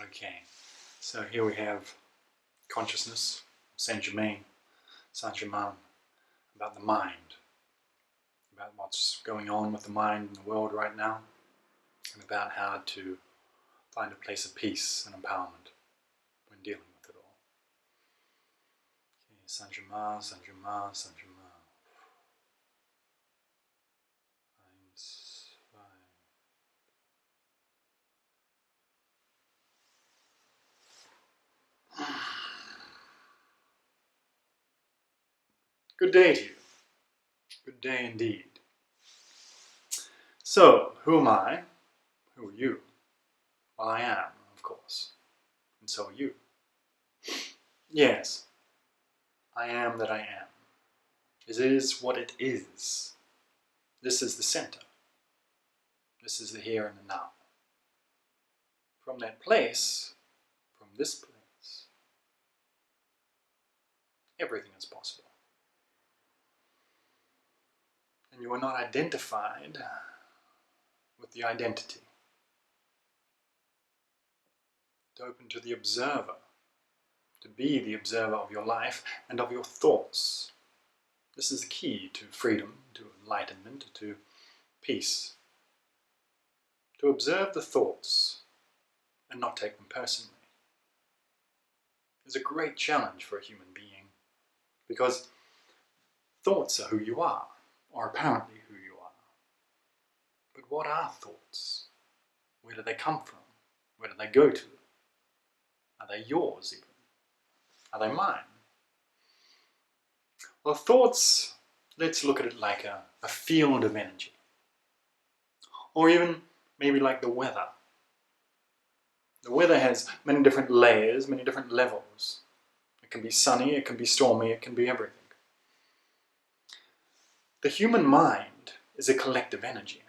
Okay, so here we have consciousness, Saint-Germain, Saint-Germain, about the mind, about what's going on with the mind in the world right now, and about how to find a place of peace and empowerment when dealing with it all. Okay, Saint-Germain, Saint-Germain, Saint-Germain. Eins, zwei. Good day to you. Good day indeed. So, who am I? Who are you? Well, I am, of course. And so are you. Yes, I am that I am. It is what it is. This is the center. This is the here and the now. From that place, from this place, everything is possible. And you are not identified with the identity. To open to the observer, to be the observer of your life and of your thoughts. This is the key to freedom, to enlightenment, to peace. To observe the thoughts and not take them personally is a great challenge for a human being, because thoughts are who you are, or apparently who you are. But what are thoughts? Where do they come from? Where do they go to? Are they yours even? Are they mine? Well, thoughts, let's look at it like a field of energy. Or even maybe like the weather. The weather has many different layers, many different levels. It can be sunny, it can be stormy, it can be everything. The human mind is a collective energy.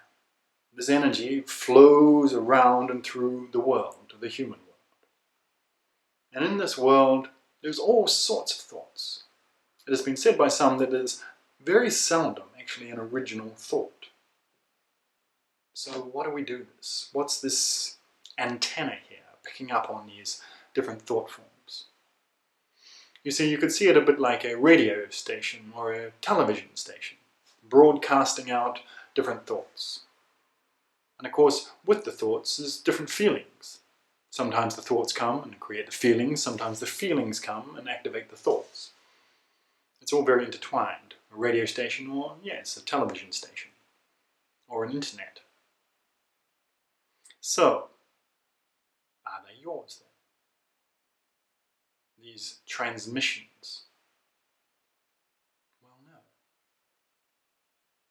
This energy flows around and through the world, the human world. And in this world, there's all sorts of thoughts. It has been said by some that it is very seldom actually an original thought. So what do we do this? What's this antenna here, picking up on these different thought forms? You see, you could see it a bit like a radio station or a television station, broadcasting out different thoughts. And of course, with the thoughts is different feelings. Sometimes the thoughts come and create the feelings, sometimes the feelings come and activate the thoughts. It's all very intertwined. A radio station or, yes, a television station. Or an internet. So, are they yours then? These transmissions? Well, no.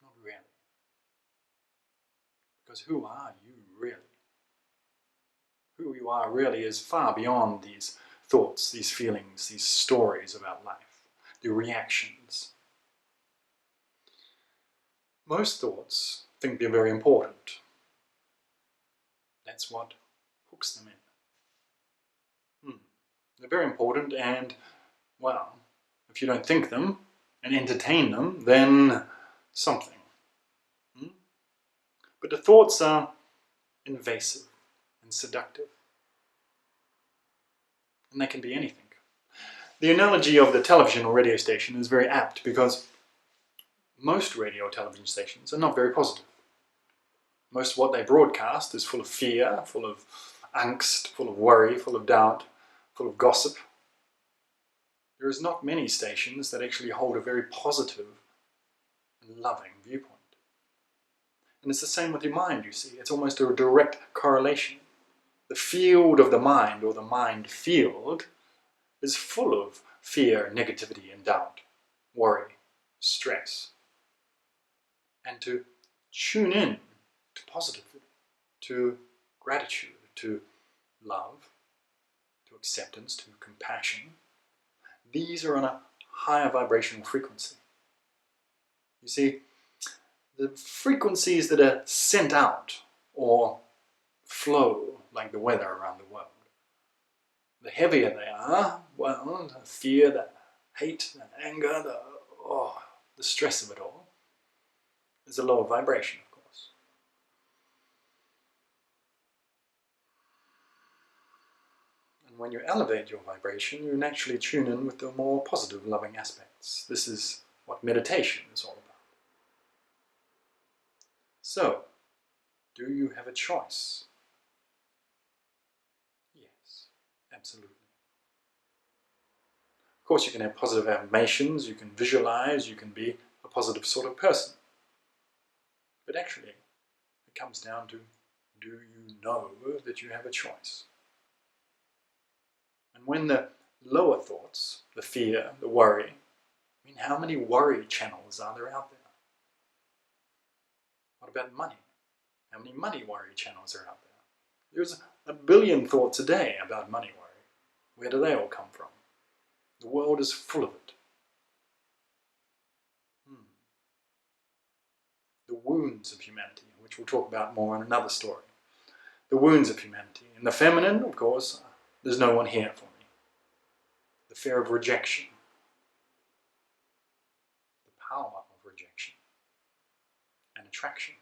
Not really. Because who are you really? Who you are really is far beyond these thoughts, these feelings, these stories about life, the reactions. Most thoughts think they're very important. That's what hooks them in. They're very important, and, well, if you don't think them and entertain them, then something. But the thoughts are invasive and seductive. And they can be anything. The analogy of the television or radio station is very apt, because most radio or television stations are not very positive. Most of what they broadcast is full of fear, full of angst, full of worry, full of doubt, full of gossip. There is not many stations that actually hold a very positive and loving viewpoint. And it's the same with your mind, you see. It's almost a direct correlation. The field of the mind, or the mind field, is full of fear, negativity, and doubt, worry, stress. And to tune in to positivity, to gratitude, to love, to acceptance, to compassion, these are on a higher vibrational frequency. You see, the frequencies that are sent out or flow like the weather around the world, the heavier they are, well, the fear, the hate, the anger, the stress of it all, is a lower vibration, of course. And when you elevate your vibration, you naturally tune in with the more positive, loving aspects. This is what meditation is all about. So, do you have a choice? Yes, absolutely. Of course, you can have positive affirmations, you can visualize, you can be a positive sort of person. But actually, it comes down to, do you know that you have a choice? And when the lower thoughts, the fear, the worry, I mean, how many worry channels are there out there? What about money? How many money worry channels are out there? There's a billion thoughts a day about money worry. Where do they all come from? The world is full of it. The wounds of humanity, which we'll talk about more in another story. The wounds of humanity. In the feminine, of course, there's no one here for me. The fear of rejection. The power of rejection. And attraction.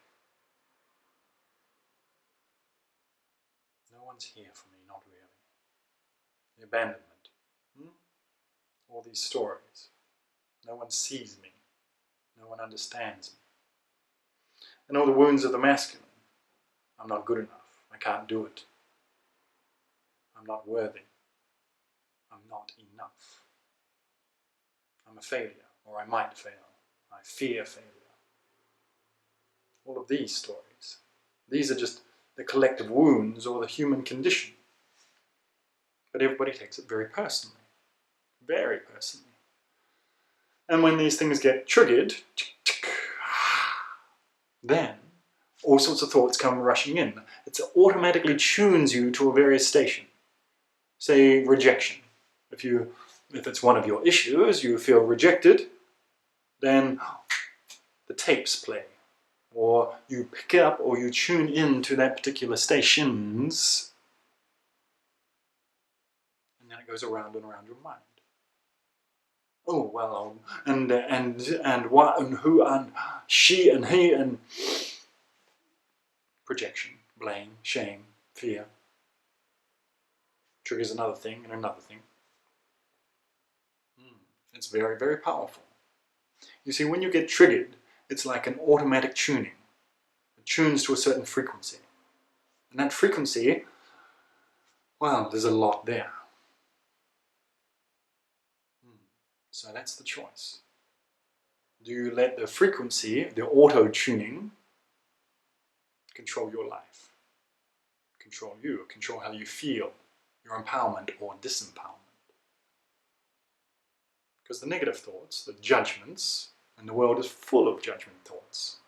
No one's here for me, not really. The abandonment. All these stories. No one sees me. No one understands me. And all the wounds of the masculine. I'm not good enough. I can't do it. I'm not worthy. I'm not enough. I'm a failure, or I might fail. I fear failure. All of these stories. These are just the collective wounds or the human condition. But everybody takes it very personally. Very personally. And when these things get triggered, then all sorts of thoughts come rushing in. It automatically tunes you to a various station. Say rejection. If it's one of your issues, you feel rejected, then the tapes play. Or you pick up or you tune in to that particular stations, and then it goes around and around your mind. Oh well, and what and who and she and he and projection, blame, shame, fear triggers another thing and another thing. It's very, very powerful. You see, when you get triggered, it's like an automatic tuning. It tunes to a certain frequency, and that frequency, well, there's a lot there. So that's the choice. Do you let the frequency, the auto-tuning, control your life? Control you, control how you feel, your empowerment or disempowerment? Because the negative thoughts, the judgments, and the world is full of judgment thoughts.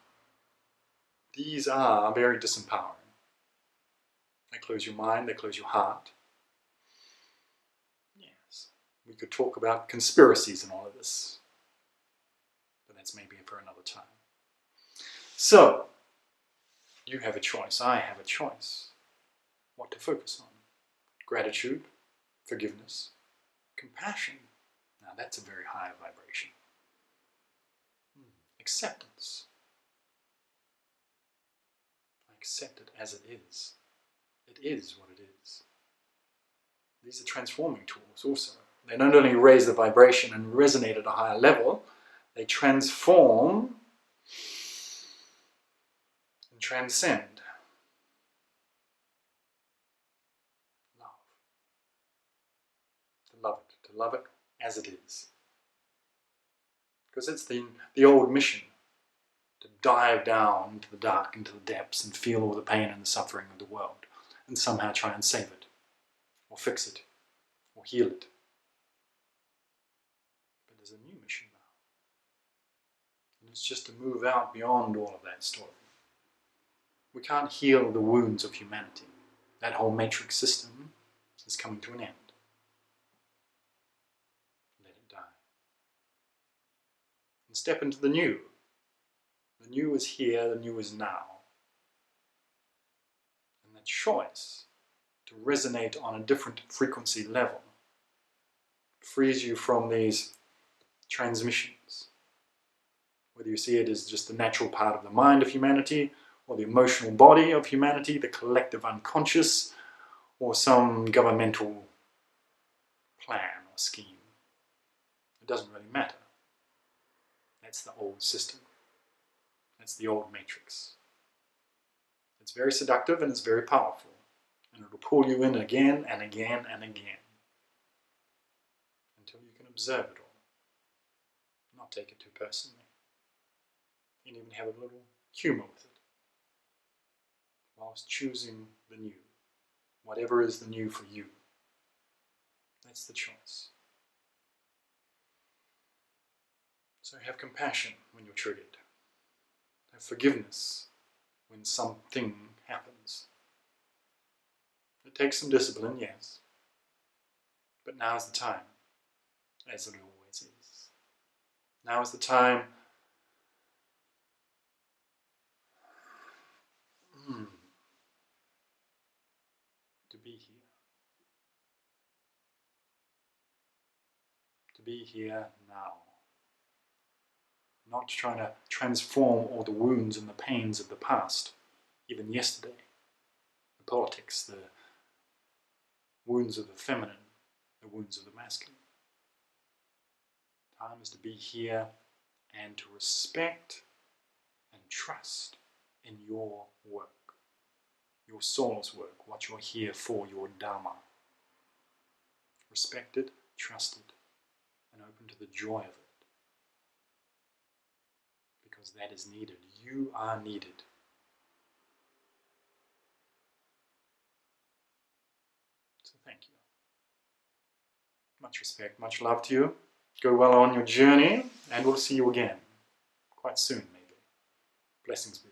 These are very disempowering. They close your mind, they close your heart. We could talk about conspiracies and all of this, but that's maybe for another time. So, you have a choice, I have a choice. What to focus on? Gratitude, forgiveness, compassion. Now that's a very high vibration. Acceptance. I accept it as it is. It is what it is. These are transforming tools also. They not only raise the vibration and resonate at a higher level, they transform and transcend. Love. To love it as it is. Because it's the old mission, to dive down into the dark, into the depths, and feel all the pain and the suffering of the world, and somehow try and save it, or fix it, or heal it. There's a new mission now. And it's just to move out beyond all of that story. We can't heal the wounds of humanity. That whole matrix system is coming to an end. Let it die. And step into the new. The new is here, the new is now. And the choice to resonate on a different frequency level frees you from these transmissions. Whether you see it as just the natural part of the mind of humanity, or the emotional body of humanity, the collective unconscious, or some governmental plan or scheme. It doesn't really matter. That's the old system. That's the old matrix. It's very seductive and it's very powerful. And it'll pull you in again and again and again until you can observe it all, not take it too personally, and even have a little humor with it, whilst choosing the new, whatever is the new for you. That's the choice. So have compassion when you're triggered. Have forgiveness when something happens. It takes some discipline, yes, but now's the time, as it always is. Now is the time to be here. To be here now. Not trying to transform all the wounds and the pains of the past, even yesterday. The politics, the wounds of the feminine, the wounds of the masculine. Time is to be here and to respect and trust in your work, your soul's work, what you're here for, your Dharma. Respect it, trust it, and open to the joy of it. Because that is needed. You are needed. So thank you. Much respect, much love to you. Go well on your journey, and we'll see you again. Quite soon, maybe. Blessings be.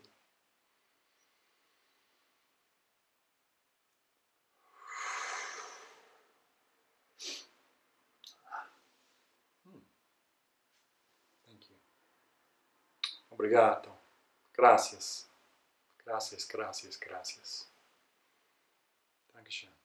Thank you. Obrigado. Gracias. Gracias, gracias, gracias. Dankeschön.